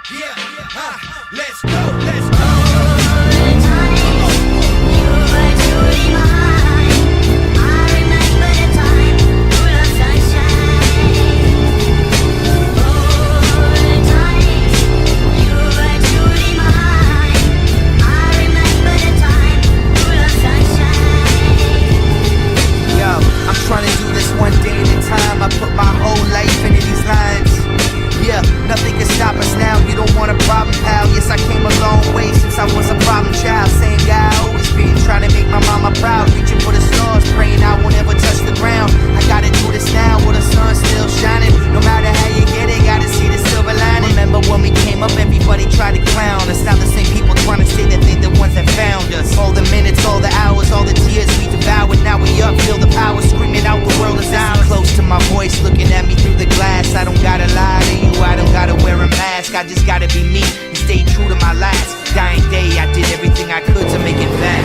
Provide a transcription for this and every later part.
Let's go, let's go. Trying to do this one day at a time. I put my whole life into these lines. Yeah, nothing can stop us now. You don't want a problem, pal. Yes, I came a long way since I was a problem child. Same guy I always been, trying to make my mama proud. Reaching for the stars, praying I won't ever touch the ground. I gotta do this now while the sun's still shining. No matter how you get it, gotta see the silver lining. Remember when we came up, everybody tried to clown us. Now the same people trying to say that they're the ones that found us. All the minutes, all the hours, all the tears we devoured. Now we up, feel the power screaming out, the world is ours. Close to my voice, looking at me through the glass. I don't gotta lie to you, I don't gotta wear a mask. I just gotta be me and stay true to my last dying day. I did everything I could to make it back.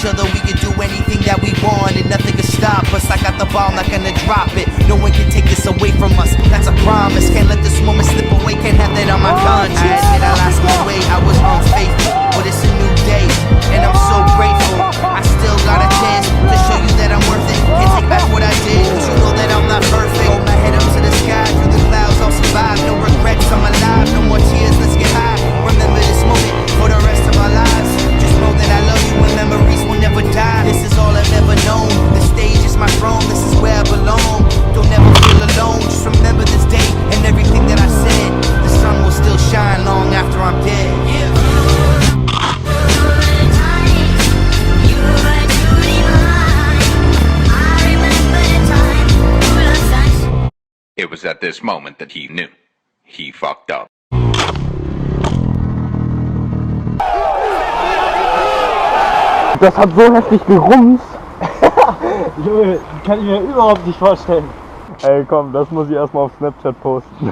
Other we can do anything that we want and nothing can stop us. I got the ball, not gonna drop it. No one can take this away from us, that's a promise. Can't let this moment slip away, can't have that on my conscience. I admit I lost my way, I was unfaithful, but it's a new day and I'm so grateful. I still got a chance to show you that I'm worth it. Can't take back what I did, but you know that I'm not perfect. Hold my head up to the sky, through the clouds I'll survive. No regrets, I'm alive, no more tears, let's get high. Remember this moment for the rest of our lives. Just know that I love you and memories will never die. This is all I've ever known. The stage is my throne, this is where I belong. Don't ever feel alone, just remember this day and everything that I said. The sun will still shine long after I'm dead. It was at this moment that he knew. He fucked up. Das hat so heftig gerumst. Junge, kann ich mir überhaupt nicht vorstellen. Ey komm, das muss ich erstmal auf Snapchat posten.